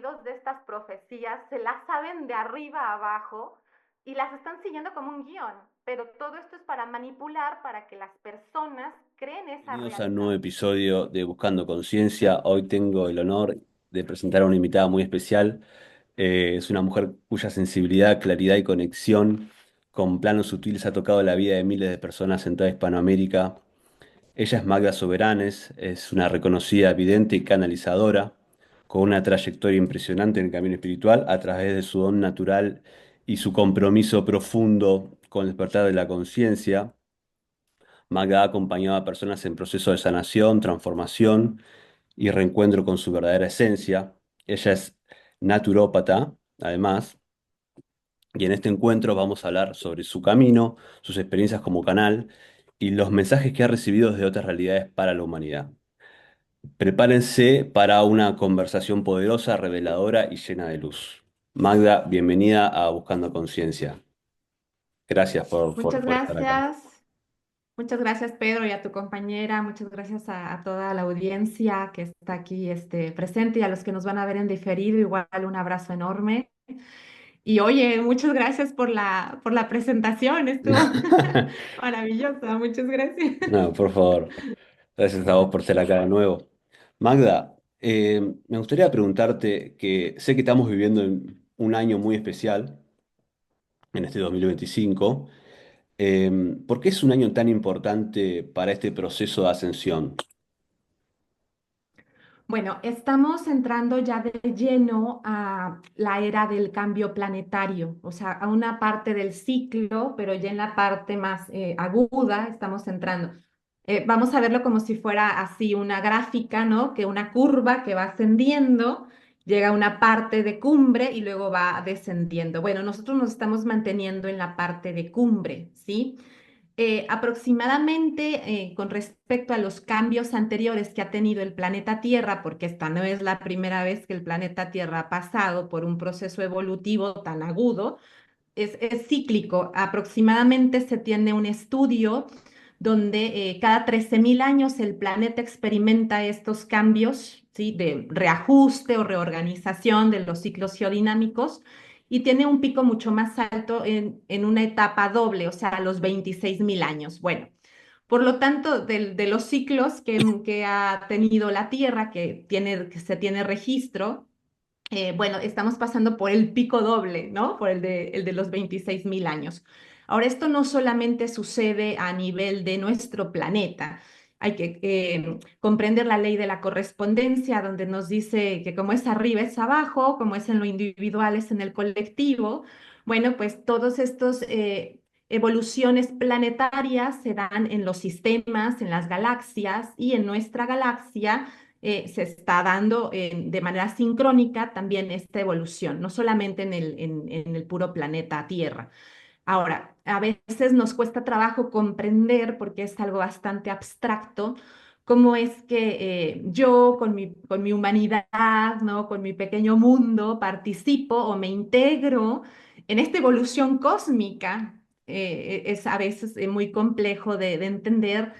entendidos de estas profecías se las saben de arriba a abajo y las están siguiendo como un guión, pero todo esto es para manipular, para que las personas creen esa Bienvenidos a un nuevo realidad. episodio de Buscando Conciencia. Hoy tengo el honor de presentar a una invitada muy especial. Es una mujer cuya sensibilidad, claridad y conexión con planos sutiles ha tocado la vida de miles de personas en toda Hispanoamérica. Ella es Magda Soberanes, es una reconocida vidente y canalizadora, con una trayectoria impresionante en el camino espiritual a través de su don natural y su compromiso profundo con el despertar de la conciencia. Magda ha acompañado a personas en proceso de sanación, transformación y reencuentro con su verdadera esencia. Ella es naturópata, además, y en este encuentro vamos a hablar sobre su camino, sus experiencias como canal y los mensajes que ha recibido desde otras realidades para la humanidad. Prepárense para una conversación poderosa, reveladora y llena de luz. Magda, bienvenida a Buscando Conciencia. Gracias Muchas por estar acá. gracias. Muchas gracias, Pedro, y a tu compañera. Muchas gracias a toda la audiencia que está aquí presente y a los que nos van a ver en diferido. Igual un abrazo enorme. Y oye, muchas gracias por la presentación. Estuvo maravillosa. Muchas gracias. No, por favor. Gracias a vos por ser acá de nuevo. Magda, me gustaría preguntarte que sé que estamos viviendo en un año muy especial, en este 2025. ¿Por qué es un año tan importante para este proceso de ascensión? Bueno, estamos entrando ya de lleno a la era del cambio planetario, o sea, a una parte del ciclo, pero ya en la parte más aguda estamos entrando. Vamos a verlo como si fuera así una gráfica, ¿no? Que una curva que va ascendiendo, llega a una parte de cumbre y luego va descendiendo. Bueno, nosotros nos estamos manteniendo en la parte de cumbre, ¿sí? Aproximadamente con respecto a los cambios anteriores que ha tenido el planeta Tierra, porque esta no es la primera vez que el planeta Tierra ha pasado por un proceso evolutivo tan agudo, es cíclico. Aproximadamente se tiene un estudio donde cada 13.000 años el planeta experimenta estos cambios, ¿sí? De reajuste o reorganización de los ciclos geodinámicos y tiene un pico mucho más alto en una etapa doble, o sea, a los 26.000 años. Bueno, por lo tanto, de los ciclos que ha tenido la Tierra, que se tiene registro, bueno, estamos pasando por el pico doble, ¿no? Por el de los 26.000 años. Ahora, esto no solamente sucede a nivel de nuestro planeta. Hay que comprender la ley de la correspondencia, donde nos dice que como es arriba es abajo, como es en lo individual es en el colectivo. Bueno, pues todos estos evoluciones planetarias se dan en los sistemas, en las galaxias y en nuestra galaxia se está dando de manera sincrónica también esta evolución, no solamente en el puro planeta Tierra. Ahora, a veces nos cuesta trabajo comprender, porque es algo bastante abstracto, cómo es que yo con mi humanidad, ¿no? Con mi pequeño mundo, participo o me integro en esta evolución cósmica. Es a veces muy complejo de entender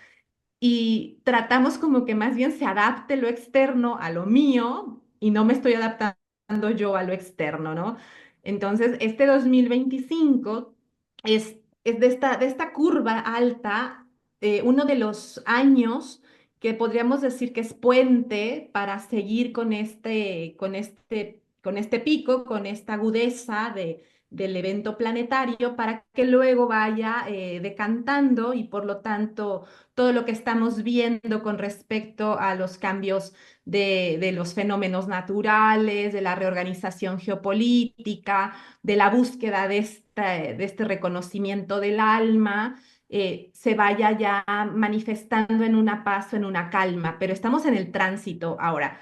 y tratamos como que más bien se adapte lo externo a lo mío y no me estoy adaptando yo a lo externo, ¿no? Entonces, este 2025 es de esta curva alta, uno de los años que podríamos decir que es puente para seguir con este pico, con esta agudeza del evento planetario, para que luego vaya decantando y por lo tanto todo lo que estamos viendo con respecto a los cambios de los fenómenos naturales, de la reorganización geopolítica, de la búsqueda de este reconocimiento del alma, se vaya ya manifestando en una paz o en una calma, pero estamos en el tránsito ahora.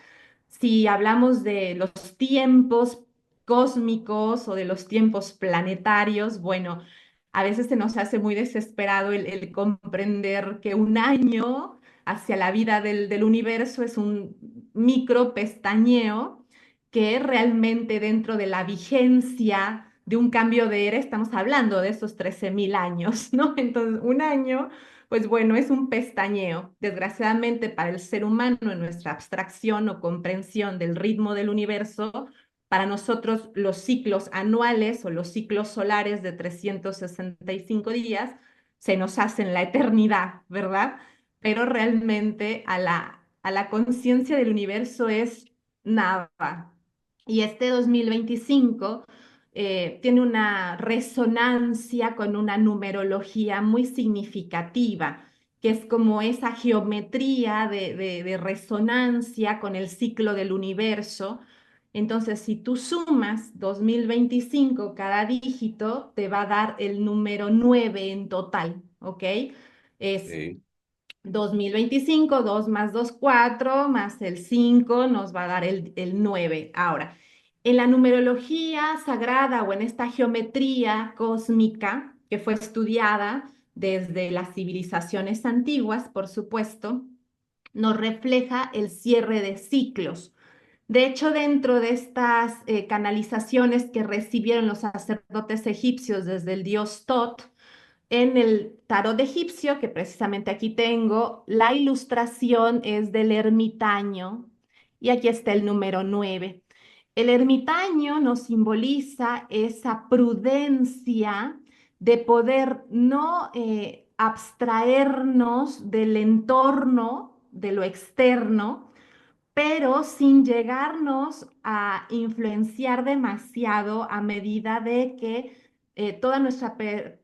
Si hablamos de los tiempos cósmicos o de los tiempos planetarios, bueno, a veces se nos hace muy desesperado el comprender que un año hacia la vida del universo es un micro pestañeo que realmente dentro de la vigencia de un cambio de era estamos hablando de esos 13.000 años, ¿no? Entonces, un año, pues bueno, es un pestañeo. Desgraciadamente para el ser humano, en nuestra abstracción o comprensión del ritmo del universo, Para nosotros los ciclos anuales o los ciclos solares de 365 días se nos hacen la eternidad, ¿verdad? Pero realmente a la conciencia del universo es nada. Y este 2025 tiene una resonancia con una numerología muy significativa, que es como esa geometría de resonancia con el ciclo del universo. Entonces, si tú sumas 2025, cada dígito te va a dar el número 9 en total, ¿ok? Es Sí. 2025, 2 más 2, 4, más el 5 nos va a dar el 9. Ahora, en la numerología sagrada o en esta geometría cósmica que fue estudiada desde las civilizaciones antiguas, por supuesto, nos refleja el cierre de ciclos. De hecho, dentro de estas canalizaciones que recibieron los sacerdotes egipcios desde el dios Tot, en el tarot egipcio, que precisamente aquí tengo, la ilustración es del ermitaño y aquí está el número 9. El ermitaño nos simboliza esa prudencia de poder no abstraernos del entorno, de lo externo, pero sin llegarnos a influenciar demasiado a medida de que eh, toda nuestra, per-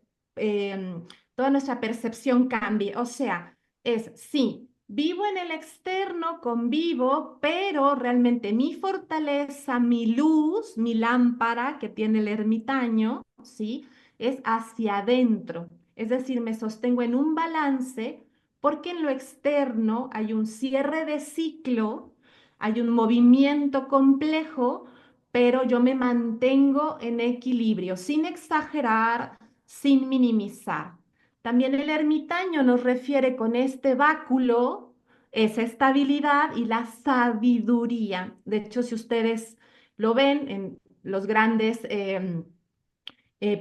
toda nuestra percepción cambie. O sea, es sí, vivo en el externo, convivo, pero realmente mi fortaleza, mi luz, mi lámpara que tiene el ermitaño, ¿sí? Es hacia adentro. Es decir, me sostengo en un balance porque en lo externo hay un cierre de ciclo, hay un movimiento complejo, pero yo me mantengo en equilibrio, sin exagerar, sin minimizar. También el ermitaño nos refiere con este báculo esa estabilidad y la sabiduría. De hecho, si ustedes lo ven en los grandes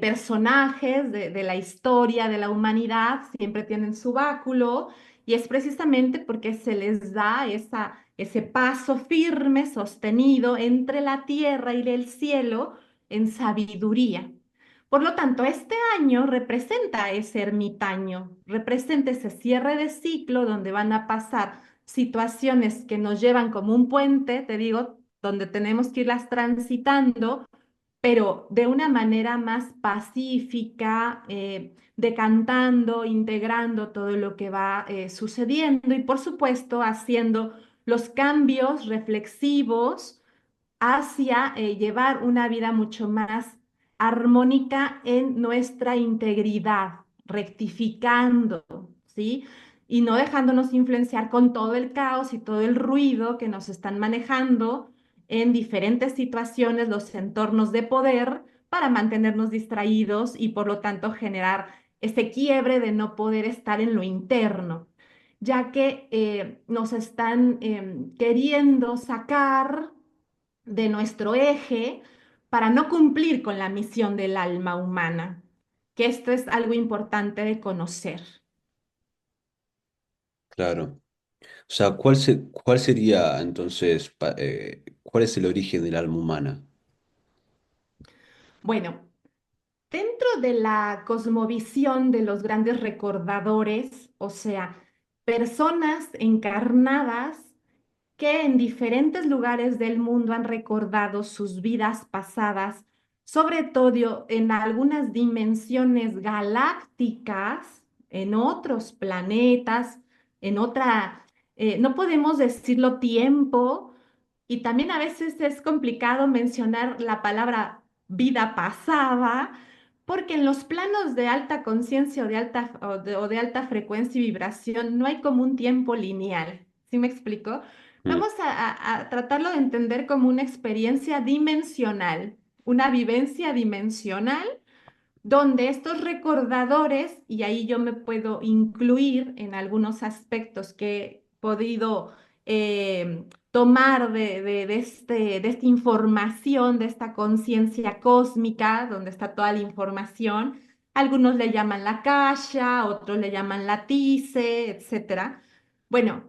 personajes de la historia de la humanidad, siempre tienen su báculo y es precisamente porque se les da ese paso firme, sostenido entre la tierra y el cielo en sabiduría. Por lo tanto, este año representa ese ermitaño, representa ese cierre de ciclo donde van a pasar situaciones que nos llevan como un puente, te digo, donde tenemos que irlas transitando pero de una manera más pacífica, decantando, integrando todo lo que va sucediendo y por supuesto haciendo los cambios reflexivos hacia llevar una vida mucho más armónica en nuestra integridad, rectificando, ¿sí? Y no dejándonos influenciar con todo el caos y todo el ruido que nos están manejando en diferentes situaciones los entornos de poder para mantenernos distraídos y por lo tanto generar ese quiebre de no poder estar en lo interno, ya que nos están queriendo sacar de nuestro eje para no cumplir con la misión del alma humana, que esto es algo importante de conocer. Claro. O sea, ¿cuál sería entonces, cuál es el origen del alma humana? Bueno, dentro de la cosmovisión de los grandes recordadores, o sea, personas encarnadas que en diferentes lugares del mundo han recordado sus vidas pasadas, sobre todo en algunas dimensiones galácticas, en otros planetas, en otra, no podemos decirlo tiempo, y también a veces es complicado mencionar la palabra vida pasada, porque en los planos de alta conciencia o de alta frecuencia y vibración no hay como un tiempo lineal. ¿Sí me explico? Mm. Vamos a tratarlo de entender como una experiencia dimensional, una vivencia dimensional donde estos recordadores, y ahí yo me puedo incluir en algunos aspectos que he podido tomar de esta información, de esta conciencia cósmica, donde está toda la información. Algunos le llaman la Kasha, otros le llaman la Tice, etcétera. Bueno,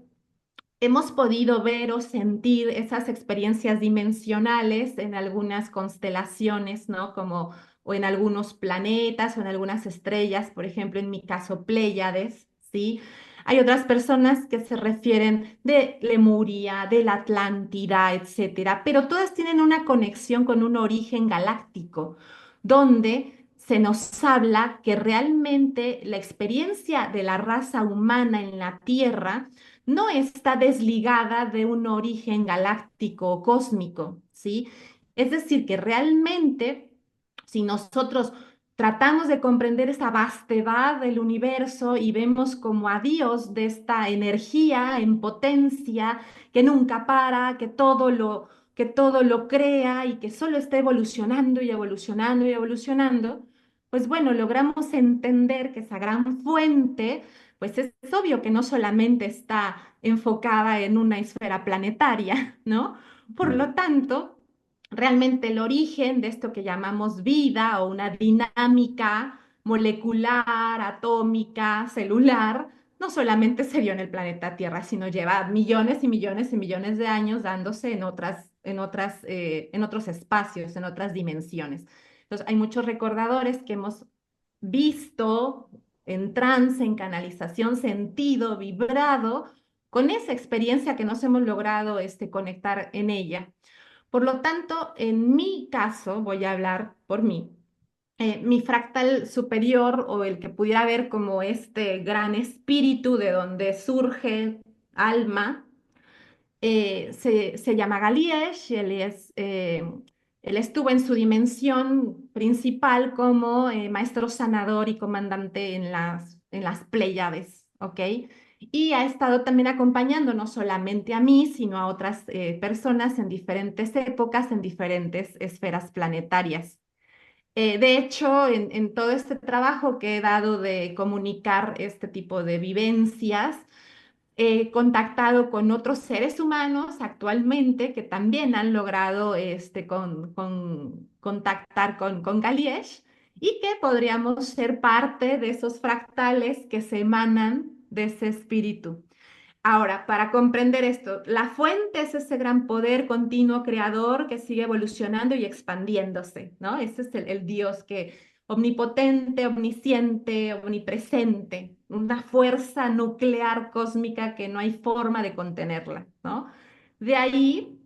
hemos podido ver o sentir esas experiencias dimensionales en algunas constelaciones, ¿no? Como o en algunos planetas o en algunas estrellas, por ejemplo, en mi caso, Pléyades, ¿sí? Hay otras personas que se refieren de Lemuria, de la Atlántida, etcétera, pero todas tienen una conexión con un origen galáctico, donde se nos habla que realmente la experiencia de la raza humana en la Tierra no está desligada de un origen galáctico o cósmico, ¿sí? Es decir, que realmente, si nosotros tratamos de comprender esa vastedad del universo y vemos como a Dios de esta energía en potencia que nunca para, que todo lo crea y que solo está evolucionando y evolucionando y evolucionando, pues bueno, logramos entender que esa gran fuente pues es obvio que no solamente está enfocada en una esfera planetaria, ¿no? Por Mm, lo tanto, realmente el origen de esto que llamamos vida o una dinámica molecular, atómica, celular, no solamente se dio en el planeta Tierra, sino lleva millones y millones y millones de años dándose en otros espacios, en otras dimensiones. Entonces, hay muchos recordadores que hemos visto en trance, en canalización, sentido, vibrado, con esa experiencia que nos hemos logrado conectar en ella. Por lo tanto, en mi caso, voy a hablar por mí, mi fractal superior o el que pudiera ver como este gran espíritu de donde surge alma, se llama Galiesh, él estuvo en su dimensión principal como maestro sanador y comandante en las Pléyades, ¿ok? Y ha estado también acompañando no solamente a mí, sino a otras personas en diferentes épocas, en diferentes esferas planetarias. De hecho, en todo este trabajo que he dado de comunicar este tipo de vivencias, he contactado con otros seres humanos actualmente que también han logrado contactar con Galiesh y que podríamos ser parte de esos fractales que se emanan de ese espíritu. Ahora, para comprender esto, la fuente es ese gran poder continuo creador que sigue evolucionando y expandiéndose, ¿no? Ese es el Dios que omnipotente, omnisciente, omnipresente, una fuerza nuclear cósmica que no hay forma de contenerla, ¿no? De ahí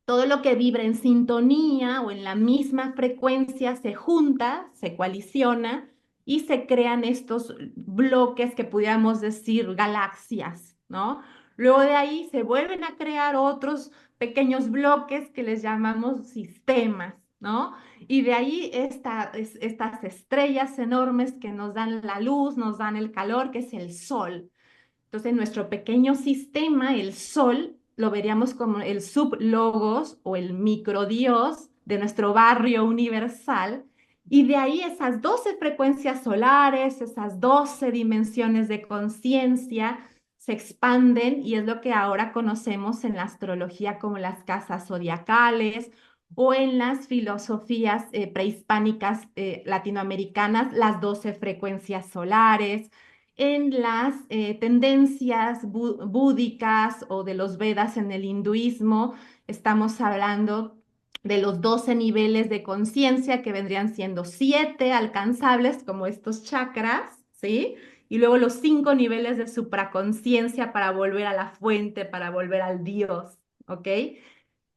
todo lo que vibra en sintonía o en la misma frecuencia se junta, se coaliciona y se crean estos bloques que pudiéramos decir galaxias, ¿no? Luego de ahí se vuelven a crear otros pequeños bloques que les llamamos sistemas, ¿no? Y de ahí estas estrellas enormes que nos dan la luz, nos dan el calor, que es el sol. Entonces, nuestro pequeño sistema, el Sol, lo veríamos como el sublogos o el microdios de nuestro barrio universal. Y de ahí esas 12 frecuencias solares, esas 12 dimensiones de conciencia se expanden y es lo que ahora conocemos en la astrología como las casas zodiacales o en las filosofías prehispánicas latinoamericanas, las 12 frecuencias solares en las tendencias búdicas o de los Vedas en el hinduismo, estamos hablando de los 12 niveles de conciencia que vendrían siendo 7 alcanzables como estos chakras, ¿sí? Y luego los 5 niveles de supraconciencia para volver a la fuente, para volver al Dios, ¿ok?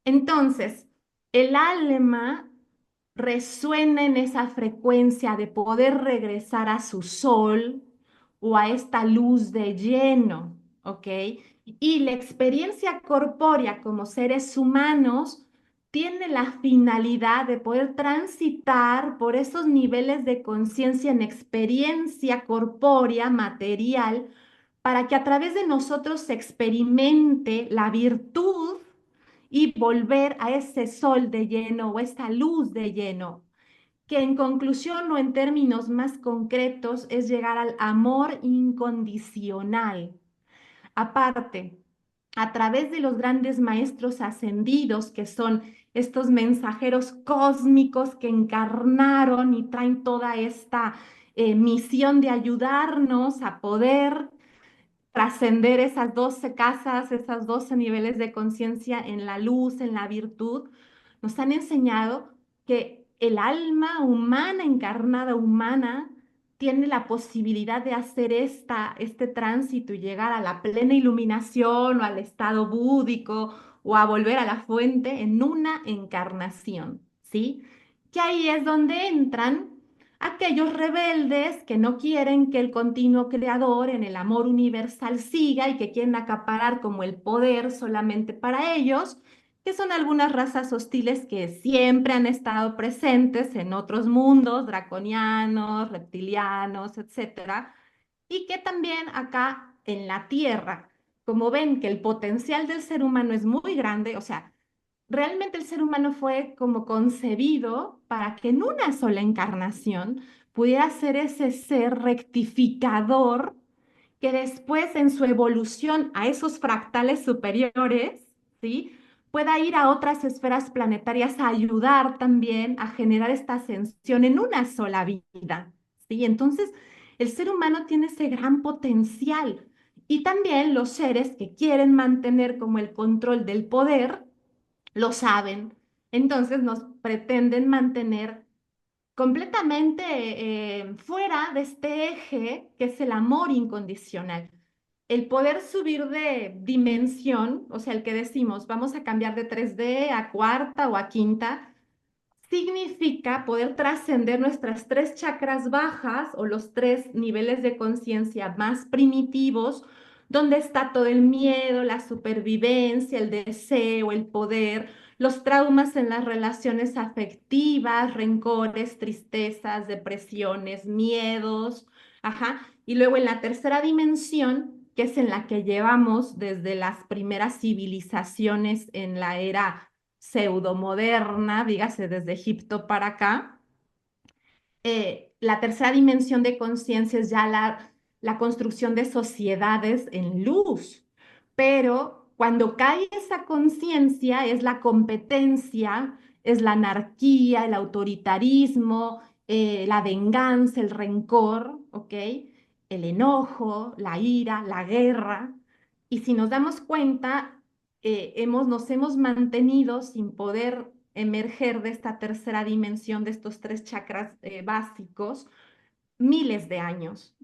Entonces, el alma resuena en esa frecuencia de poder regresar a su sol o a esta luz de lleno, ¿ok? Y la experiencia corpórea como seres humanos tiene la finalidad de poder transitar por esos niveles de conciencia en experiencia corpórea, material, para que a través de nosotros se experimente la virtud y volver a ese sol de lleno o esta luz de lleno, que en conclusión o en términos más concretos es llegar al amor incondicional. Aparte, a través de los grandes maestros ascendidos, que son estos mensajeros cósmicos que encarnaron y traen toda esta misión de ayudarnos a poder trascender esas 12 casas, esos 12 niveles de conciencia en la luz, en la virtud, nos han enseñado que el alma humana, encarnada humana, tiene la posibilidad de hacer este tránsito y llegar a la plena iluminación o al estado búdico o a volver a la fuente en una encarnación, ¿sí? Que ahí es donde entran aquellos rebeldes que no quieren que el continuo creador en el amor universal siga y que quieren acaparar como el poder solamente para ellos, que son algunas razas hostiles que siempre han estado presentes en otros mundos, draconianos, reptilianos, etcétera, y que también acá en la Tierra, como ven que el potencial del ser humano es muy grande, o sea, realmente el ser humano fue como concebido para que en una sola encarnación pudiera ser ese ser rectificador que después en su evolución a esos fractales superiores, ¿sí? Pueda ir a otras esferas planetarias a ayudar también a generar esta ascensión en una sola vida, ¿sí? Entonces, el ser humano tiene ese gran potencial y también los seres que quieren mantener como el control del poder, lo saben. Entonces nos pretenden mantener completamente fuera de este eje que es el amor incondicional. El poder subir de dimensión, o sea, el que decimos, vamos a cambiar de 3D a cuarta o a quinta, significa poder trascender nuestras tres chakras bajas o los tres niveles de conciencia más primitivos, donde está todo el miedo, la supervivencia, el deseo, el poder, los traumas en las relaciones afectivas, rencores, tristezas, depresiones, miedos, ajá. Y luego en la tercera dimensión, que es en la que llevamos desde las primeras civilizaciones en la era pseudomoderna, dígase desde Egipto para acá. La tercera dimensión de conciencia es ya la construcción de sociedades en luz, pero cuando cae esa conciencia es la competencia, es la anarquía, el autoritarismo, la venganza, el rencor, ¿ok? El enojo, la ira, la guerra. Y si nos damos cuenta, nos hemos mantenido sin poder emerger de esta tercera dimensión, de estos tres chakras básicos, miles de años,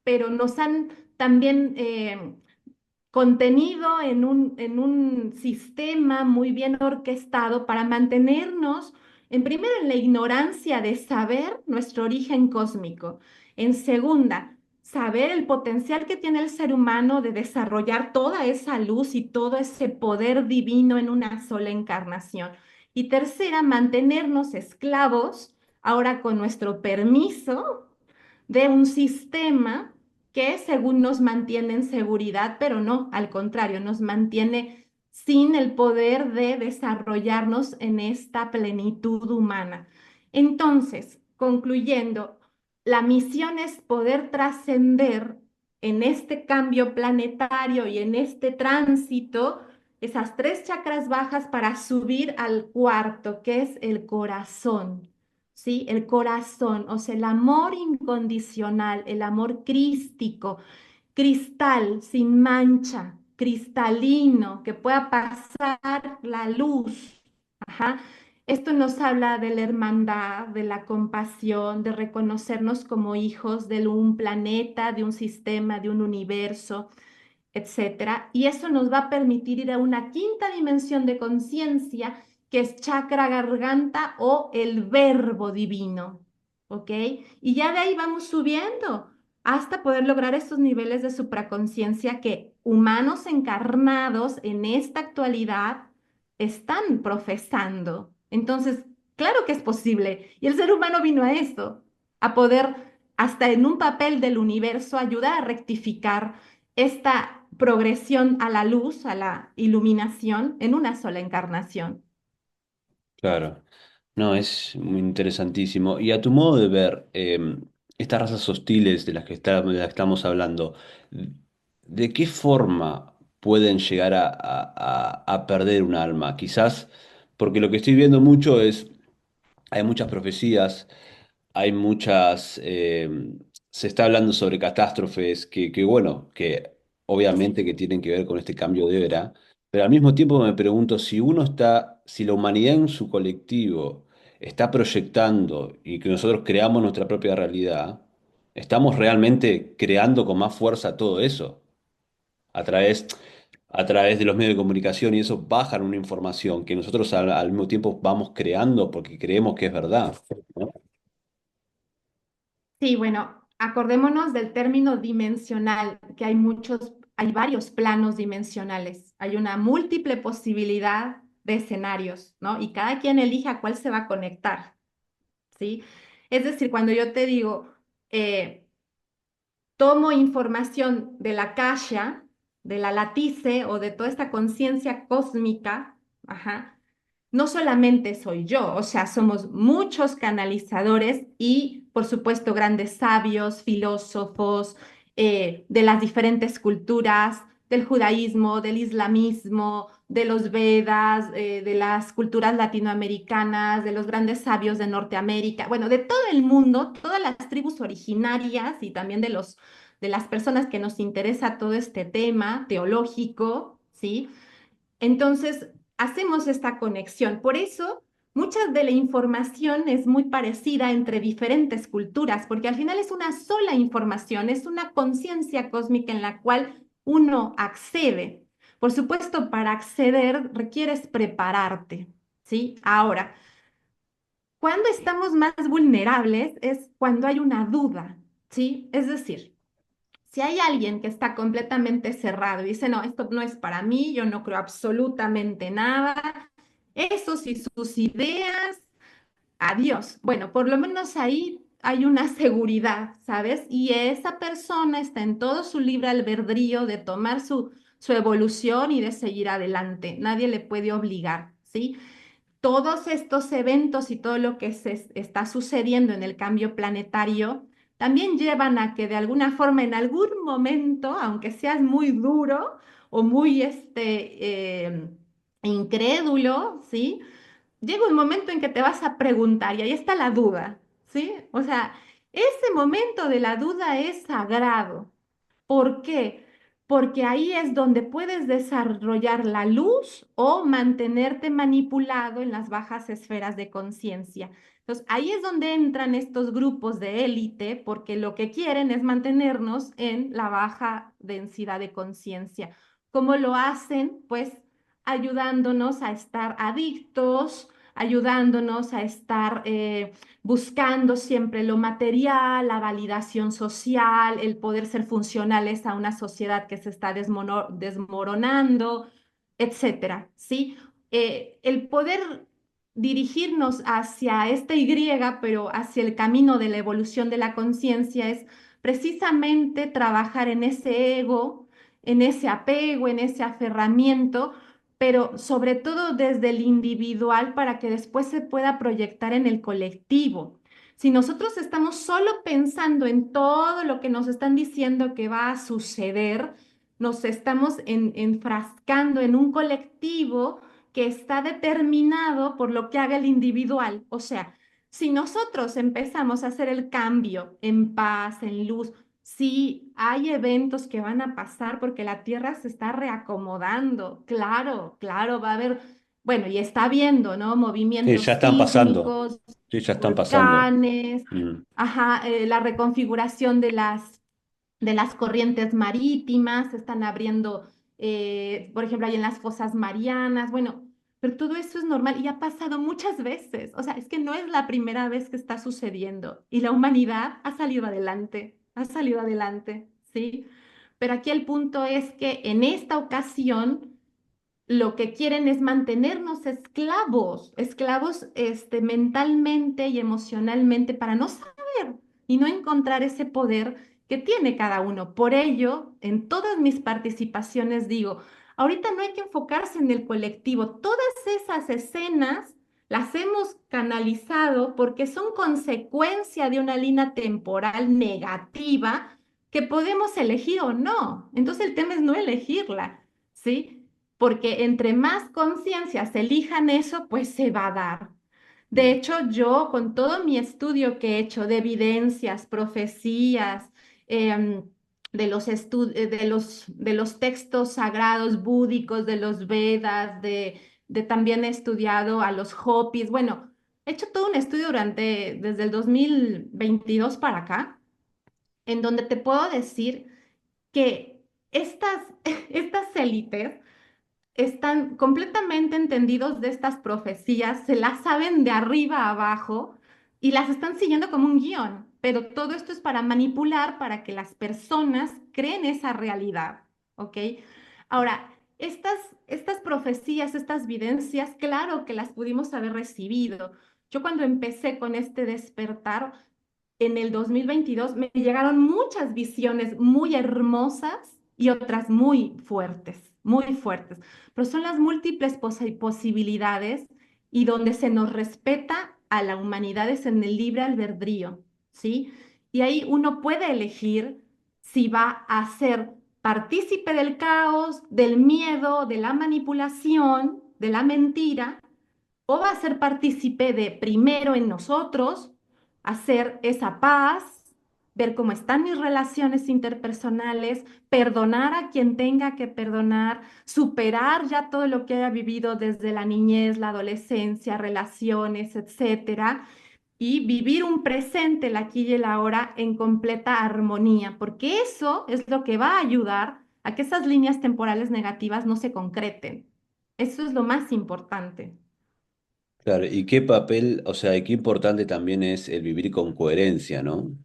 pero nos han también contenido en un sistema muy bien orquestado para mantenernos, en primera, en la ignorancia de saber nuestro origen cósmico, en segunda, saber el potencial que tiene el ser humano de desarrollar toda esa luz y todo ese poder divino en una sola encarnación. Y tercera, mantenernos esclavos, ahora con nuestro permiso, de un sistema que según nos mantiene en seguridad, pero no, al contrario, nos mantiene sin el poder de desarrollarnos en esta plenitud humana. Entonces, concluyendo, la misión es poder trascender en este cambio planetario y en este tránsito esas tres chakras bajas para subir al cuarto, que es el corazón. ¿Sí? El corazón, o sea, el amor incondicional, el amor crístico, cristal, sin mancha, cristalino, que pueda pasar la luz. Ajá. Esto nos habla de la hermandad, de la compasión, de reconocernos como hijos de un planeta, de un sistema, de un universo, etcétera. Y eso nos va a permitir ir a una quinta dimensión de conciencia, que es chakra garganta o el verbo divino, ¿ok? Y ya de ahí vamos subiendo hasta poder lograr estos niveles de supraconciencia que humanos encarnados en esta actualidad están profesando. Entonces, claro que es posible. Y el ser humano vino a esto, a poder, hasta en un papel del universo, ayudar a rectificar esta progresión a la luz, a la iluminación, en una sola encarnación. Claro, no, es muy interesantísimo. Y a tu modo de ver, estas razas hostiles de las que estamos hablando, ¿de qué forma pueden llegar a perder un alma? Quizás, porque lo que estoy viendo mucho es, hay muchas profecías, hay muchas se está hablando sobre catástrofes bueno, que obviamente que tienen que ver con este cambio de era, pero al mismo tiempo me pregunto si la humanidad en su colectivo está proyectando y que nosotros creamos nuestra propia realidad, ¿estamos realmente creando con más fuerza todo eso? A través, a través de los medios de comunicación y eso bajan una información que nosotros al mismo tiempo vamos creando porque creemos que es verdad, ¿no? Sí, bueno, acordémonos del término dimensional, que hay varios planos dimensionales, hay una múltiple posibilidad de escenarios, ¿no? Y cada quien elige a cuál se va a conectar, ¿sí? Es decir, cuando yo te digo, eh, tomo información de la Akasha, de la Latice o de toda esta conciencia cósmica, ajá, no solamente soy yo, o sea, somos muchos canalizadores y, por supuesto, grandes sabios, filósofos de las diferentes culturas, del judaísmo, del islamismo, de los Vedas, de las culturas latinoamericanas, de los grandes sabios de Norteamérica, bueno, de todo el mundo, todas las tribus originarias y también de las personas que nos interesa todo este tema teológico, ¿sí? Entonces, hacemos esta conexión. Por eso, mucha de la información es muy parecida entre diferentes culturas, porque al final es una sola información, es una conciencia cósmica en la cual uno accede. Por supuesto, para acceder requieres prepararte, ¿sí? Ahora, cuando estamos más vulnerables es cuando hay una duda, ¿sí? Es decir, si hay alguien que está completamente cerrado y dice, no, esto no es para mí, yo no creo absolutamente nada, esos y sus ideas, adiós. Bueno, por lo menos ahí hay una seguridad, ¿sabes? Y esa persona está en todo su libre albedrío de tomar su evolución y de seguir adelante. Nadie le puede obligar, ¿sí? Todos estos eventos y todo lo que se está sucediendo en el cambio planetario también llevan a que de alguna forma en algún momento, aunque seas muy duro o muy incrédulo, ¿sí? Llega un momento en que te vas a preguntar y ahí está la duda, ¿sí? O sea, ese momento de la duda es sagrado. ¿Por qué? Porque ahí es donde puedes desarrollar la luz o mantenerte manipulado en las bajas esferas de conciencia. Entonces, ahí es donde entran estos grupos de élite, porque lo que quieren es mantenernos en la baja densidad de conciencia. ¿Cómo lo hacen? Pues ayudándonos a estar adictos, ayudándonos a estar buscando siempre lo material, la validación social, el poder ser funcionales a una sociedad que se está desmoronando, etcétera, ¿sí? El poder dirigirnos hacia esta Y, pero hacia el camino de la evolución de la conciencia es precisamente trabajar en ese ego, en ese apego, en ese aferramiento, pero sobre todo desde el individual para que después se pueda proyectar en el colectivo. Si nosotros estamos solo pensando en todo lo que nos están diciendo que va a suceder, nos estamos enfrascando en un colectivo que está determinado por lo que haga el individual. O sea, si nosotros empezamos a hacer el cambio en paz, en luz, sí, hay eventos que van a pasar porque la Tierra se está reacomodando. Claro, claro, va a haber, bueno, y está habiendo, ¿no? Sí, ya Movimientos están pasando. sísmicos, Sí, ya están pasando. volcanes, Mm. ajá, la reconfiguración de las corrientes marítimas, se están abriendo, por ejemplo, ahí en las fosas marianas, bueno, pero todo eso es normal y ha pasado muchas veces. O sea, es que no es la primera vez que está sucediendo y la humanidad ha salido adelante, ¿sí? Pero aquí el punto es que en esta ocasión lo que quieren es mantenernos esclavos, esclavos mentalmente y emocionalmente para no saber y no encontrar ese poder que tiene cada uno. Por ello, en todas mis participaciones digo, ahorita no hay que enfocarse en el colectivo, todas esas escenas las hemos canalizado porque son consecuencia de una línea temporal negativa que podemos elegir o no. Entonces el tema es no elegirla, ¿sí? Porque entre más conciencias elijan eso, pues se va a dar. De hecho, yo con todo mi estudio que he hecho de evidencias, profecías, em, de los textos sagrados búdicos, de los Vedas, de también he estudiado a los Hopis. Bueno, he hecho todo un estudio desde el 2022 para acá, en donde te puedo decir que estas élites están completamente entendidos de estas profecías, se las saben de arriba a abajo y las están siguiendo como un guión, pero todo esto es para manipular, para que las personas creen esa realidad, ¿ok? Ahora, estas profecías, estas evidencias, claro que las pudimos haber recibido. Yo cuando empecé con este despertar, en el 2022 me llegaron muchas visiones muy hermosas y otras muy fuertes, pero son las múltiples posibilidades y donde se nos respeta a la humanidad es en el libre albedrío, ¿sí? Y ahí uno puede elegir si va a ser partícipe del caos, del miedo, de la manipulación, de la mentira, o va a ser partícipe de primero en nosotros, hacer esa paz, ver cómo están mis relaciones interpersonales, perdonar a quien tenga que perdonar, superar ya todo lo que haya vivido desde la niñez, la adolescencia, relaciones, etcétera, y vivir un presente, el aquí y el ahora, en completa armonía, porque eso es lo que va a ayudar a que esas líneas temporales negativas no se concreten. Eso es lo más importante. Claro, y qué papel, o sea, y qué importante también es el vivir con coherencia, ¿no?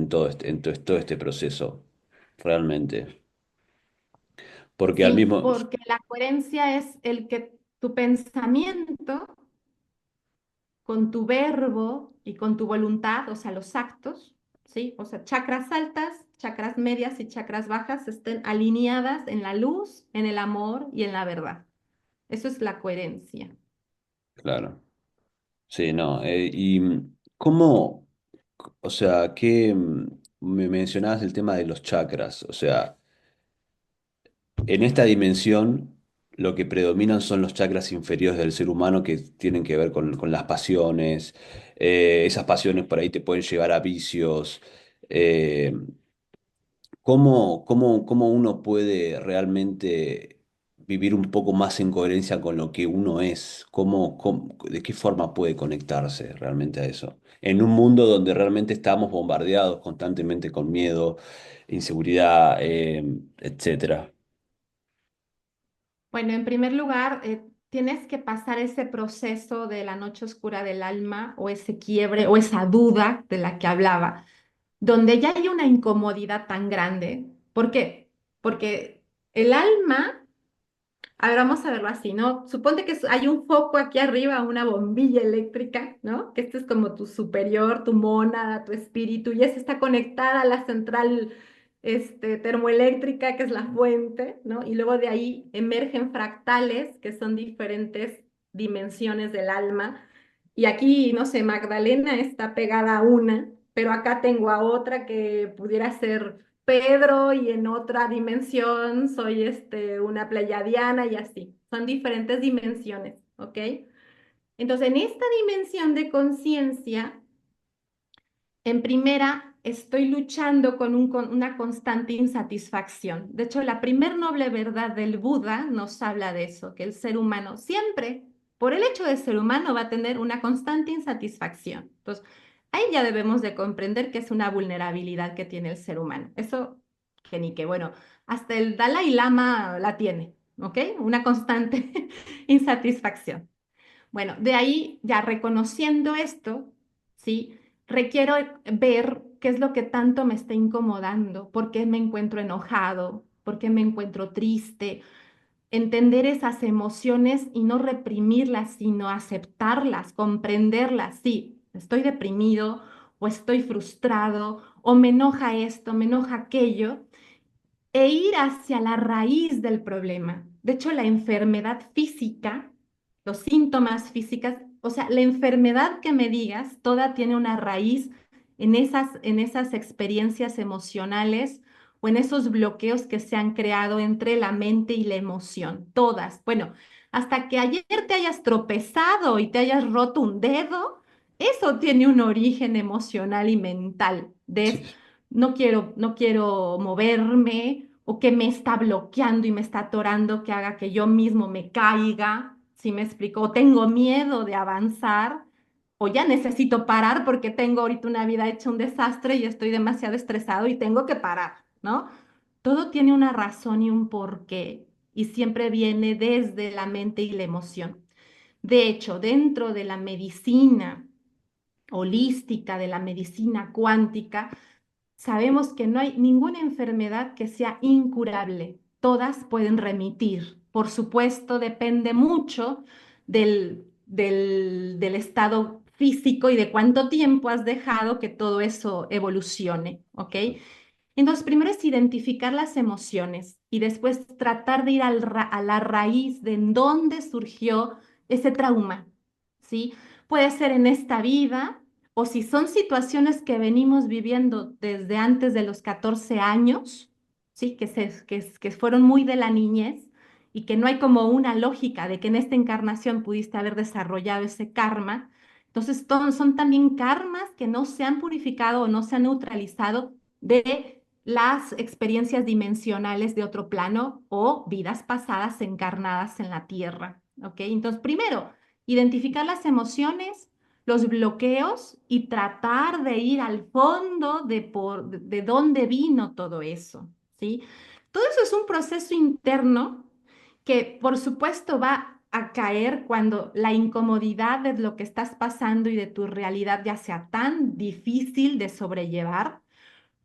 Todo este proceso, realmente. Porque al Sí, mismo, porque la coherencia es el que tu pensamiento con tu verbo y con tu voluntad, o sea, los actos, ¿sí? O sea, chakras altas, chakras medias y chakras bajas estén alineadas en la luz, en el amor y en la verdad. Eso es la coherencia. claro, sí, no, y cómo, o sea, me mencionabas el tema de los chakras, o sea, en esta dimensión lo que predominan son los chakras inferiores del ser humano que tienen que ver con las pasiones, esas pasiones por ahí te pueden llevar a vicios. eh, ¿Cómo uno puede realmente vivir un poco más en coherencia con lo que uno es? ¿De qué forma puede conectarse realmente a eso? En un mundo donde realmente estamos bombardeados constantemente con miedo, inseguridad, etcétera. Bueno, en primer lugar, tienes que pasar ese proceso de la noche oscura del alma o ese quiebre o esa duda de la que hablaba, donde ya hay una incomodidad tan grande. ¿Por qué? Porque el alma, a ver, vamos a verlo así, ¿no? Suponte que hay un foco aquí arriba, una bombilla eléctrica, ¿no? Que este es como tu superior, tu mónada, tu espíritu, y esa está conectada a la central, termoeléctrica, que es la fuente, ¿no? Y luego de ahí emergen fractales, que son diferentes dimensiones del alma. Y aquí, no sé, Magdalena está pegada a una, pero acá tengo a otra que pudiera ser Pedro y en otra dimensión soy una pleiadiana y así. Son diferentes dimensiones, ¿ok? Entonces, en esta dimensión de conciencia, en primera, estoy luchando con una constante insatisfacción. De hecho, la primer noble verdad del Buda nos habla de eso, que el ser humano siempre, por el hecho de ser humano, va a tener una constante insatisfacción. Entonces, ahí ya debemos de comprender que es una vulnerabilidad que tiene el ser humano. Eso, que ni que, bueno, hasta el Dalai Lama la tiene, ¿ok? Una constante insatisfacción. Bueno, de ahí ya reconociendo esto, ¿sí? Requiero ver qué es lo que tanto me está incomodando, por qué me encuentro enojado, por qué me encuentro triste, entender esas emociones y no reprimirlas, sino aceptarlas, comprenderlas. Sí, estoy deprimido o estoy frustrado o me enoja esto, me enoja aquello e ir hacia la raíz del problema. De hecho, la enfermedad física, los síntomas físicas, o sea, la enfermedad que me digas, toda tiene una raíz en esas experiencias emocionales o en esos bloqueos que se han creado entre la mente y la emoción. Todas. Bueno, hasta que ayer te hayas tropezado y te hayas roto un dedo, eso tiene un origen emocional y mental. Sí, No quiero moverme o que me está bloqueando y me está atorando que haga que yo mismo me caiga, ¿sí me explico? O tengo miedo de avanzar o ya necesito parar porque tengo ahorita una vida hecha un desastre y estoy demasiado estresado y tengo que parar, ¿no? Todo tiene una razón y un porqué y siempre viene desde la mente y la emoción. De hecho, dentro de la medicina holística, de la medicina cuántica, sabemos que no hay ninguna enfermedad que sea incurable. Todas pueden remitir. Por supuesto, depende mucho del estado físico y de cuánto tiempo has dejado que todo eso evolucione, ¿ok? Entonces, primero es identificar las emociones y después tratar de ir a la raíz de en dónde surgió ese trauma, ¿sí? Puede ser en esta vida o si son situaciones que venimos viviendo desde antes de los 14 años, ¿sí? Que fueron muy de la niñez y que no hay como una lógica de que en esta encarnación pudiste haber desarrollado ese karma. Entonces, son también karmas que no se han purificado o no se han neutralizado de las experiencias dimensionales de otro plano o vidas pasadas encarnadas en la Tierra. ¿Ok? Entonces, primero, identificar las emociones, los bloqueos y tratar de ir al fondo de dónde vino todo eso. ¿Sí? Todo eso es un proceso interno que, por supuesto, va a caer cuando la incomodidad de lo que estás pasando y de tu realidad ya sea tan difícil de sobrellevar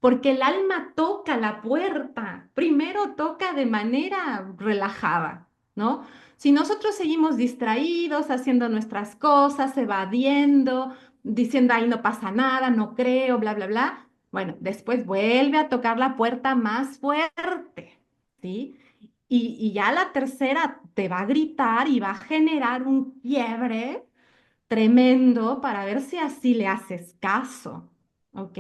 porque el alma toca la puerta, primero toca de manera relajada, ¿no? Si nosotros seguimos distraídos, haciendo nuestras cosas, evadiendo, diciendo, ahí no pasa nada, no creo, bla, bla, bla, bueno, después vuelve a tocar la puerta más fuerte, ¿sí? Y ya la tercera te va a gritar y va a generar un quiebre tremendo para ver si así le haces caso, ¿ok?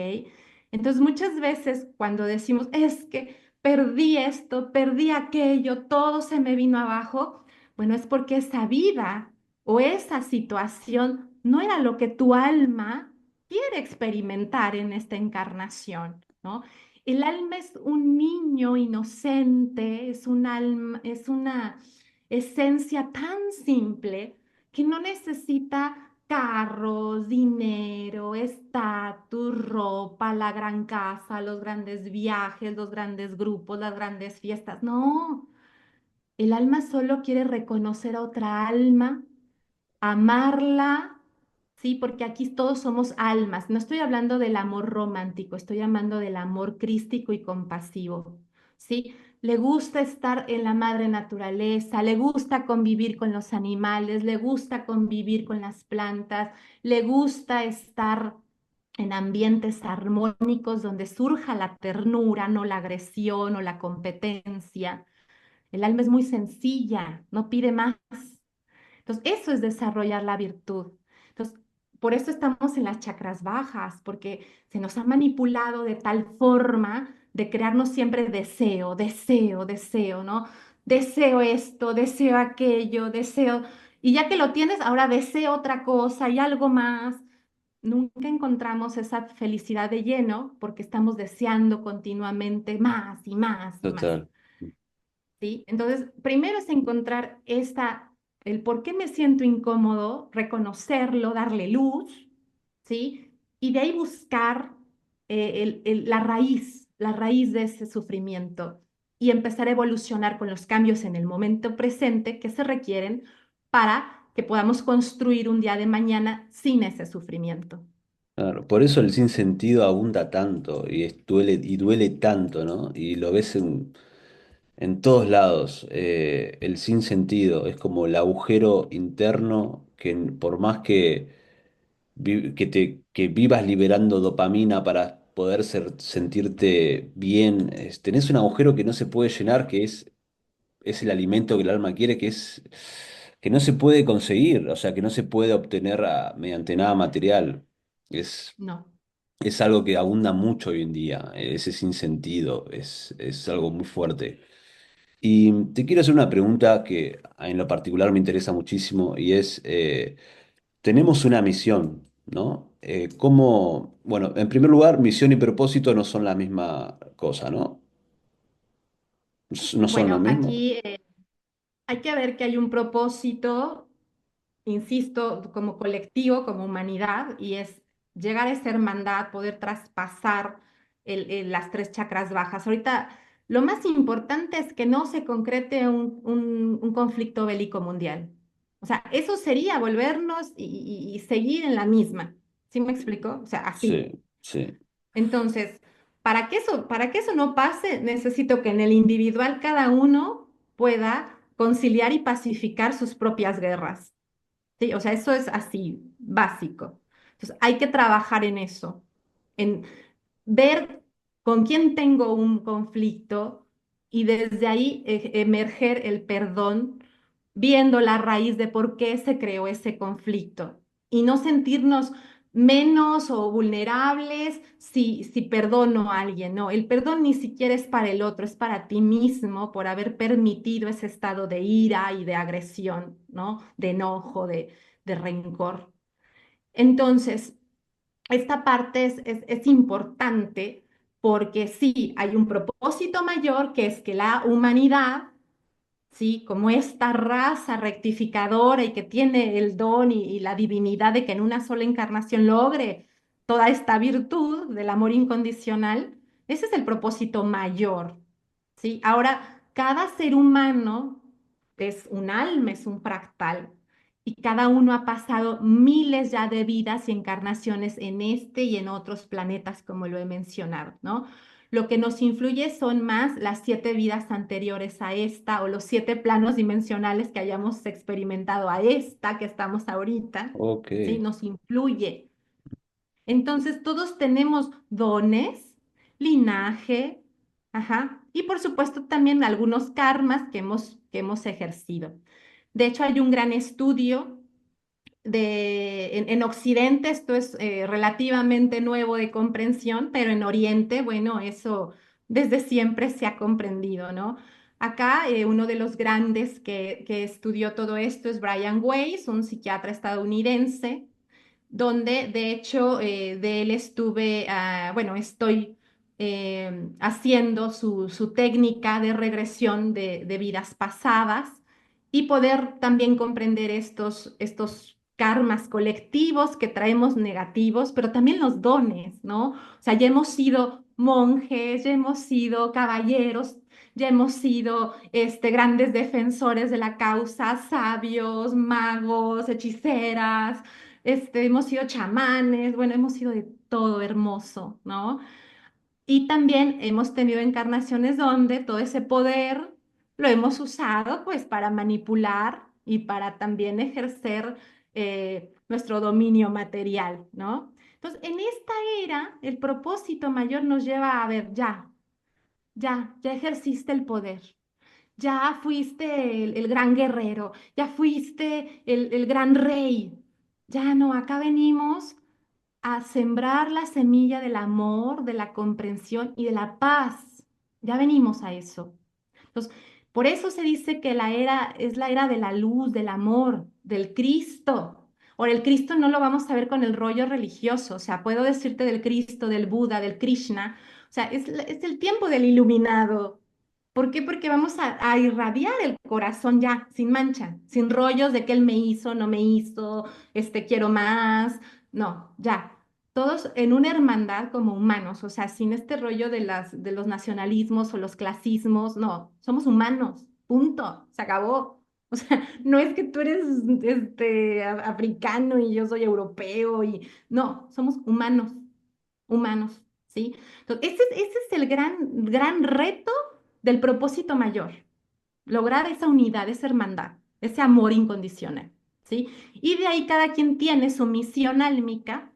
Entonces muchas veces cuando decimos, es que perdí esto, perdí aquello, todo se me vino abajo, bueno, es porque esa vida o esa situación no era lo que tu alma quiere experimentar en esta encarnación, ¿no? El alma es un niño inocente, es un alma, es una esencia tan simple que no necesita carros, dinero, estatus, ropa, la gran casa, los grandes viajes, los grandes grupos, las grandes fiestas. No, el alma solo quiere reconocer a otra alma, amarla, ¿sí? Porque aquí todos somos almas. No estoy hablando del amor romántico, estoy hablando del amor crístico y compasivo, ¿sí? Le gusta estar en la madre naturaleza, le gusta convivir con los animales, le gusta convivir con las plantas, le gusta estar en ambientes armónicos donde surja la ternura, no la agresión o la competencia. El alma es muy sencilla, no pide más. Entonces, eso es desarrollar la virtud. Entonces, por eso estamos en las chakras bajas, porque se nos ha manipulado de tal forma de crearnos siempre deseo, deseo, deseo, ¿no? Deseo esto, deseo aquello, deseo, y ya que lo tienes, ahora deseo otra cosa y algo más. Nunca encontramos esa felicidad de lleno porque estamos deseando continuamente más y más y más. total. ¿Sí? Entonces, primero es encontrar el por qué me siento incómodo, reconocerlo, darle luz, ¿sí? Y de ahí buscar la raíz de ese sufrimiento y empezar a evolucionar con los cambios en el momento presente que se requieren para que podamos construir un día de mañana sin ese sufrimiento. Claro, por eso el sinsentido abunda tanto y duele tanto, ¿no? Y lo ves en todos lados. El sinsentido es como el agujero interno que por más que vivas liberando dopamina para poder sentirte bien, tenés un agujero que no se puede llenar, es el alimento que el alma quiere, que no se puede conseguir, o sea, que no se puede obtener mediante nada material. Es, No. es algo que abunda mucho hoy en día, ese sinsentido, es algo muy fuerte. Y te quiero hacer una pregunta que en lo particular me interesa muchísimo y es, tenemos una misión, ¿no? Bueno, en primer lugar, misión y propósito no son la misma cosa, ¿no? No son lo Bueno, mismo. aquí hay que ver que hay un propósito, insisto, como colectivo, como humanidad, y es llegar a esa hermandad, poder traspasar las tres chakras bajas. Ahorita, lo más importante es que no se concrete un conflicto bélico mundial. O sea, eso sería volvernos y seguir en la misma. ¿Sí me explico? O sea, así. Sí, sí. Entonces, para que eso no pase, necesito que en el individual cada uno pueda conciliar y pacificar sus propias guerras. ¿Sí? O sea, eso es así, básico. Entonces, hay que trabajar en eso, en ver con quién tengo un conflicto y desde ahí emerger el perdón, viendo la raíz de por qué se creó ese conflicto y no sentirnos menos o vulnerables si perdono a alguien. No, el perdón ni siquiera es para el otro, es para ti mismo por haber permitido ese estado de ira y de agresión, ¿no? De enojo, de rencor. Entonces, esta parte es importante porque sí, hay un propósito mayor que es que la humanidad, sí, como esta raza rectificadora y que tiene el don y la divinidad de que en una sola encarnación logre toda esta virtud del amor incondicional, ese es el propósito mayor, ¿sí? Ahora, cada ser humano es un alma, es un fractal, y cada uno ha pasado miles ya de vidas y encarnaciones en este y en otros planetas, como lo he mencionado, ¿no? Lo que nos influye son más las 7 vidas anteriores a esta o los 7 planos dimensionales que hayamos experimentado a esta que estamos ahorita, Ok, ¿sí? Nos influye. Entonces, todos tenemos dones, linaje, ajá, y por supuesto también algunos karmas que hemos ejercido. De hecho, hay un gran estudio en Occidente esto es relativamente nuevo de comprensión, pero en Oriente, bueno, eso desde siempre se ha comprendido, ¿no? Acá uno de los grandes que estudió todo esto es Brian Weiss, un psiquiatra estadounidense, donde de hecho de él estuve, bueno, estoy haciendo su técnica de regresión de vidas pasadas y poder también comprender estos karmas colectivos que traemos negativos, pero también los dones, ¿no? O sea, ya hemos sido monjes, ya hemos sido caballeros, ya hemos sido grandes defensores de la causa, sabios, magos, hechiceras, hemos sido chamanes, bueno, hemos sido de todo hermoso, ¿no? Y también hemos tenido encarnaciones donde todo ese poder lo hemos usado pues para manipular y para también ejercer nuestro dominio material, ¿no? Entonces, en esta era, el propósito mayor nos lleva a ver, ya ejerciste el poder, ya fuiste el gran guerrero, ya fuiste el gran rey, ya no, acá venimos a sembrar la semilla del amor, de la comprensión y de la paz. Ya venimos a eso. Entonces, por eso se dice que la era es la era de la luz, del amor, del Cristo. Ahora, el Cristo no lo vamos a ver con el rollo religioso, o sea, puedo decirte del Cristo, del Buda, del Krishna, o sea, es el tiempo del iluminado. ¿Por qué? Porque vamos a irradiar el corazón ya, sin mancha, sin rollos de que él me hizo, no me hizo, quiero más. No, ya, todos en una hermandad como humanos, o sea, sin este rollo de los nacionalismos o los clasismos, no, somos humanos, punto, se acabó. O sea, no es que tú eres africano y yo soy europeo y no, somos humanos, humanos, ¿sí? Entonces, ese es el gran reto del propósito mayor, lograr esa unidad, esa hermandad, ese amor incondicional, ¿sí? Y de ahí cada quien tiene su misión álmica,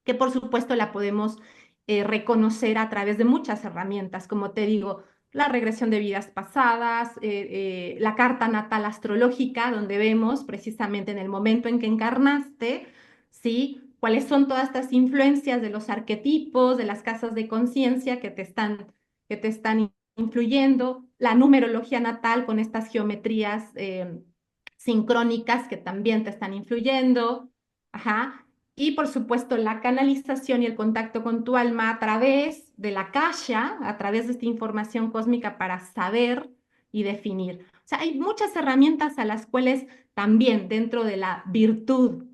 que por supuesto la podemos reconocer a través de muchas herramientas, como te digo, la regresión de vidas pasadas, la carta natal astrológica, donde vemos precisamente en el momento en que encarnaste, ¿sí? Cuáles son todas estas influencias de los arquetipos, de las casas de conciencia que te están influyendo, la numerología natal con estas geometrías sincrónicas que también te están influyendo, ajá, y por supuesto la canalización y el contacto con tu alma a través de la akasha, a través de esta información cósmica para saber y definir. O sea, hay muchas herramientas a las cuales también dentro de la virtud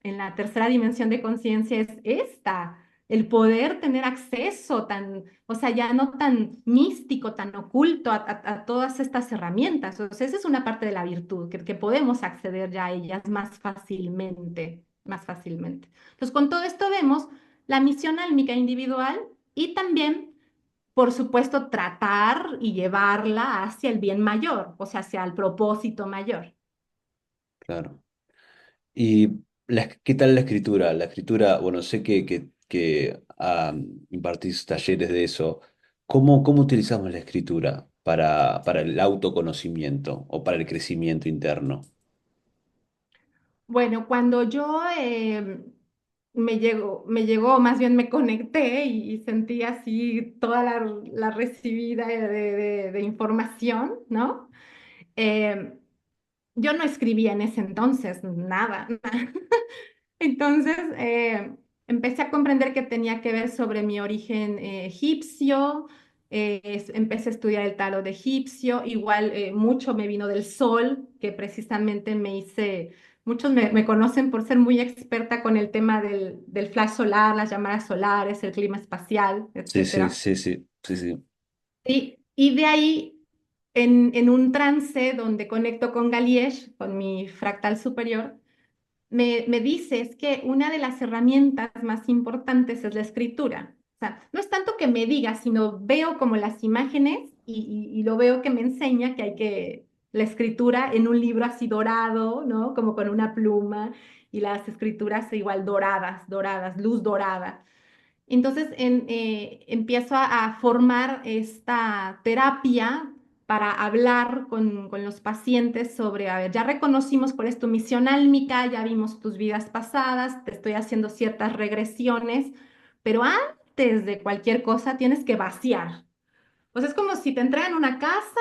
en la tercera dimensión de conciencia es esta, el poder tener acceso tan, o sea, ya no tan místico, tan oculto a todas estas herramientas. O sea, esa es una parte de la virtud, que podemos acceder ya a ellas más fácilmente, más fácilmente. Entonces, con todo esto vemos la misión álmica individual y también, por supuesto, tratar y llevarla hacia el bien mayor, o sea, hacia el propósito mayor. Claro. ¿Y qué tal la escritura? La escritura, bueno, sé que impartís talleres de eso. ¿Cómo utilizamos la escritura para el autoconocimiento o para el crecimiento interno? Bueno, cuando yo me llegó, más bien me conecté y sentí así toda la recibida de información, ¿no? Eh, yo no escribía en ese entonces nada. Entonces, empecé a comprender que tenía que ver sobre mi origen egipcio, empecé a estudiar el tarot de egipcio, igual mucho me vino del sol, que precisamente muchos me conocen por ser muy experta con el tema del flash solar, las llamadas solares, el clima espacial, Sí, sí, etcétera. sí, sí, sí, sí. Y de ahí, en un trance donde conecto con Galiesh, con mi fractal superior, me dice es que una de las herramientas más importantes es la escritura. O sea, no es tanto que me diga, sino veo como las imágenes y lo veo que me enseña que hay la escritura en un libro así dorado, ¿no? Como con una pluma y las escrituras igual doradas, doradas, luz dorada. Entonces empiezo a formar esta terapia para hablar con los pacientes sobre, a ver, ya reconocimos cuál es tu misión álmica, ya vimos tus vidas pasadas, te estoy haciendo ciertas regresiones, pero antes de cualquier cosa tienes que vaciar. Pues es como si te entregan una casa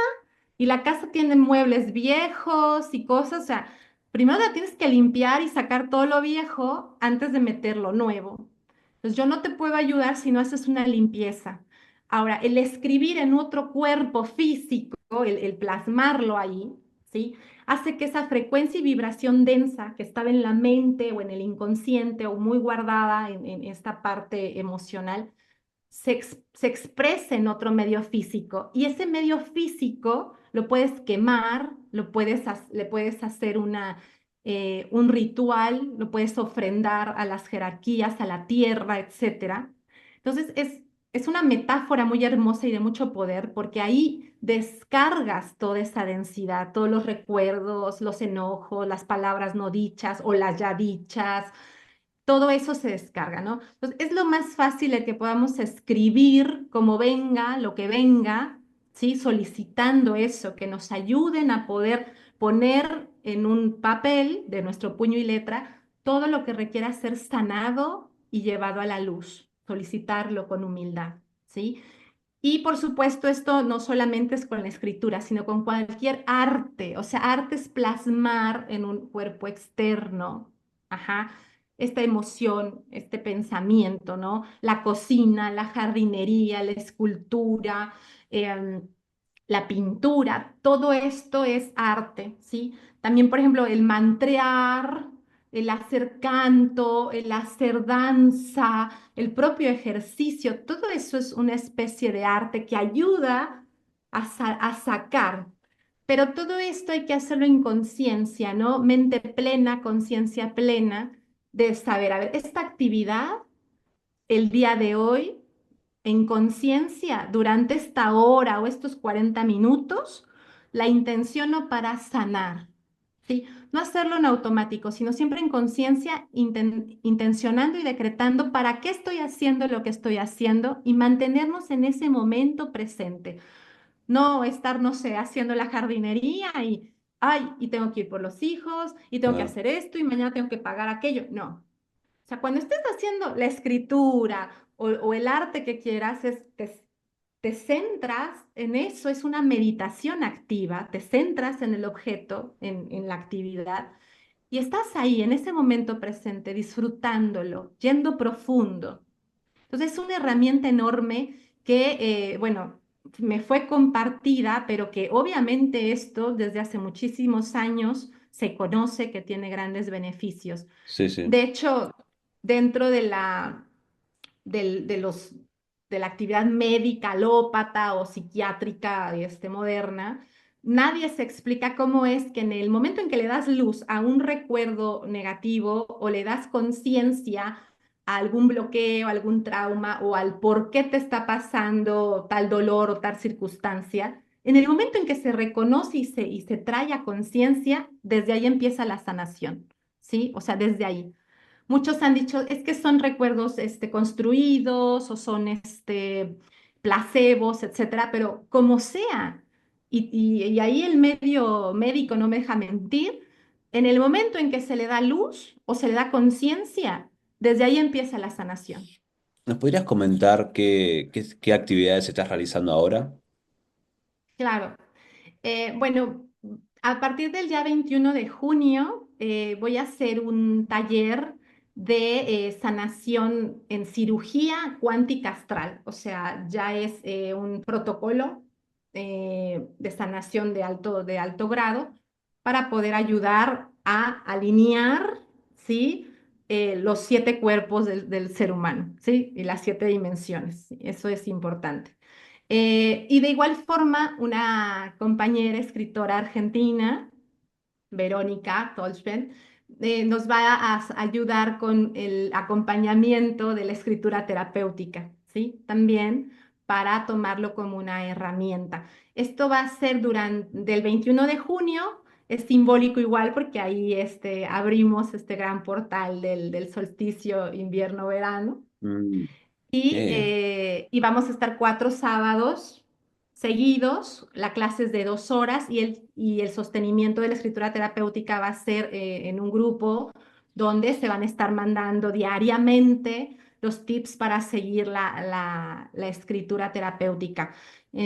y la casa tiene muebles viejos y cosas, o sea, primero la tienes que limpiar y sacar todo lo viejo antes de meter lo nuevo. Entonces yo no te puedo ayudar si no haces una limpieza. Ahora, el escribir en otro cuerpo físico, el plasmarlo ahí, ¿sí? Hace que esa frecuencia y vibración densa que estaba en la mente o en el inconsciente o muy guardada en esta parte emocional, se expresa en otro medio físico y ese medio físico lo puedes quemar, le puedes hacer un ritual, lo puedes ofrendar a las jerarquías, a la tierra, etcétera. Entonces es una metáfora muy hermosa y de mucho poder porque ahí descargas toda esa densidad, todos los recuerdos, los enojos, las palabras no dichas o las ya dichas, todo eso se descarga, ¿no? Entonces, es lo más fácil el que podamos escribir como venga, lo que venga, ¿sí? Solicitando eso, que nos ayuden a poder poner en un papel de nuestro puño y letra todo lo que requiera ser sanado y llevado a la luz, solicitarlo con humildad, ¿sí? Y por supuesto, esto no solamente es con la escritura, sino con cualquier arte. O sea, arte es plasmar en un cuerpo externo, ajá, esta emoción, este pensamiento, ¿no? La cocina, la jardinería, la escultura, em, la pintura, todo esto es arte, ¿sí? También, por ejemplo, el mantrear, el hacer canto, el hacer danza, el propio ejercicio, todo eso es una especie de arte que ayuda a sacar. Pero todo esto hay que hacerlo en conciencia, ¿no? Mente plena, conciencia plena, de saber, a ver, esta actividad el día de hoy en conciencia durante esta hora o estos 40 minutos, la intenciono para sanar, ¿sí? No hacerlo en automático, sino siempre en conciencia, intencionando y decretando para qué estoy haciendo lo que estoy haciendo y mantenernos en ese momento presente. No estar, no sé, haciendo la jardinería y, ay, y tengo que ir por los hijos y tengo que Claro. hacer esto y mañana tengo que pagar aquello. No. O sea, cuando estés haciendo la escritura o el arte que quieras, te centras en eso, es una meditación activa, te centras en el objeto, en la actividad, y estás ahí, en ese momento presente, disfrutándolo, yendo profundo. Entonces es una herramienta enorme que, bueno, me fue compartida, pero que obviamente esto desde hace muchísimos años se conoce que tiene grandes beneficios. Sí, sí. De hecho, dentro de los, de la actividad médica, alópata o psiquiátrica moderna, nadie se explica cómo es que en el momento en que le das luz a un recuerdo negativo o le das conciencia a algún bloqueo, algún trauma o al por qué te está pasando tal dolor o tal circunstancia, en el momento en que se reconoce y se trae a conciencia, desde ahí empieza la sanación, ¿sí? O sea, desde ahí. Muchos han dicho, es que son recuerdos construidos o son placebos, etcétera, pero como sea, y ahí el medio médico no me deja mentir, en el momento en que se le da luz o se le da conciencia, desde ahí empieza la sanación. ¿Nos podrías comentar qué actividades estás realizando ahora? Claro. Bueno, a partir del día 21 de junio voy a hacer un taller de sanación en cirugía cuántica astral. O sea, ya es un protocolo de sanación de alto grado para poder ayudar a alinear, ¿sí? Los 7 cuerpos del ser humano, ¿sí? Y las 7 dimensiones. ¿Sí? Eso es importante. Y de igual forma, una compañera escritora argentina, Verónica Tolspen, nos va a ayudar con el acompañamiento de la escritura terapéutica, ¿sí? También para tomarlo como una herramienta. Esto va a ser durante del 21 de junio, es simbólico igual porque ahí abrimos este gran portal del solsticio invierno-verano. Mm, eh, Y vamos a estar 4 sábados seguidos, la clase es de 2 horas y el sostenimiento de la escritura terapéutica va a ser en un grupo donde se van a estar mandando diariamente los tips para seguir la escritura terapéutica.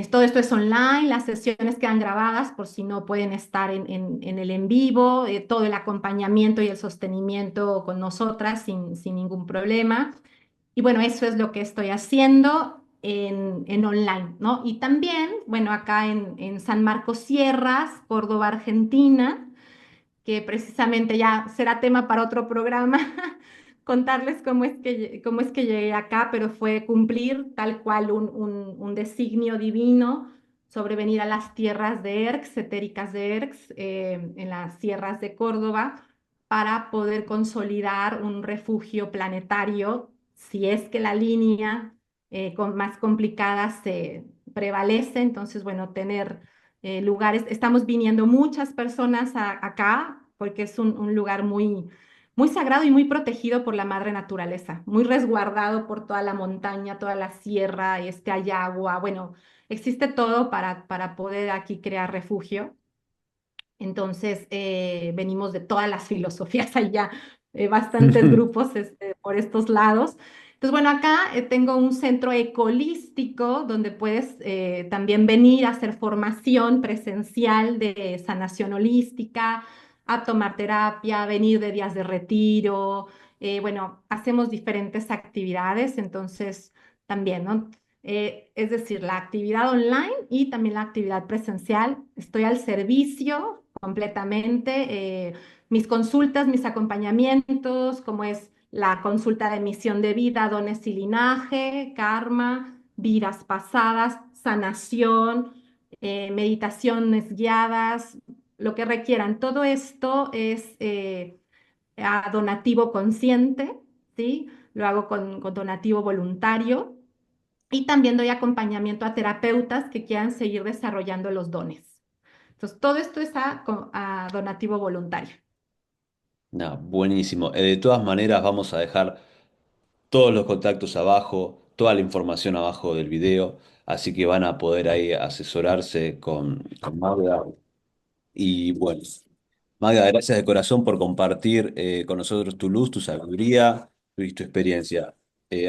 Todo esto es online, las sesiones quedan grabadas por si no pueden estar en el en vivo, todo el acompañamiento y el sostenimiento con nosotras sin ningún problema. Y bueno, eso es lo que estoy haciendo en online, ¿no? Y también, bueno, acá en San Marcos Sierras, Córdoba, Argentina, que precisamente ya será tema para otro programa, contarles cómo es que llegué acá, pero fue cumplir tal cual un designio divino sobre venir a las tierras de Erx, etéricas de Erx, en las sierras de Córdoba, para poder consolidar un refugio planetario, si es que la línea más complicada se prevalece, entonces, bueno, tener lugares. Estamos viniendo muchas personas acá porque es un lugar muy sagrado y muy protegido por la madre naturaleza, muy resguardado por toda la montaña, toda la sierra, hay agua, bueno, existe todo para poder aquí crear refugio. Entonces, venimos de todas las filosofías, hay ya bastantes grupos por estos lados. Entonces, bueno, acá tengo un centro ecolístico donde puedes también venir a hacer formación presencial de sanación holística, a tomar terapia, venir de días de retiro. Bueno, hacemos diferentes actividades, entonces también, ¿no? Es decir, la actividad online y también la actividad presencial. Estoy al servicio completamente. Mis consultas, mis acompañamientos, como es la consulta de misión de vida, dones y linaje, karma, vidas pasadas, sanación, meditaciones guiadas, lo que requieran. Todo esto es a donativo consciente, ¿sí? Lo hago con donativo voluntario. Y también doy acompañamiento a terapeutas que quieran seguir desarrollando los dones. Entonces, todo esto es a donativo voluntario. no, buenísimo. De todas maneras, vamos a dejar todos los contactos abajo, toda la información abajo del video, así que van a poder ahí asesorarse con Magda. Y bueno, Magda, gracias de corazón por compartir con nosotros tu luz, tu sabiduría, tu experiencia.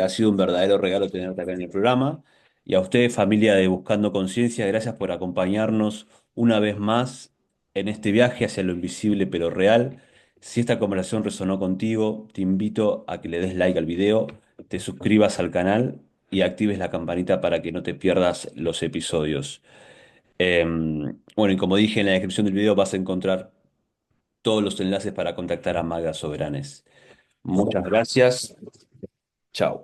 Ha sido un verdadero regalo tenerte acá en el programa. Y a ustedes, familia de Buscando Conciencia, gracias por acompañarnos una vez más en este viaje hacia lo invisible pero real. Si esta conversación resonó contigo, te invito a que le des like al video, te suscribas al canal y actives la campanita para que no te pierdas los episodios. Bueno, y como dije en la descripción del video vas a encontrar todos los enlaces para contactar a Magda Soberanes. Muchas gracias. Chao.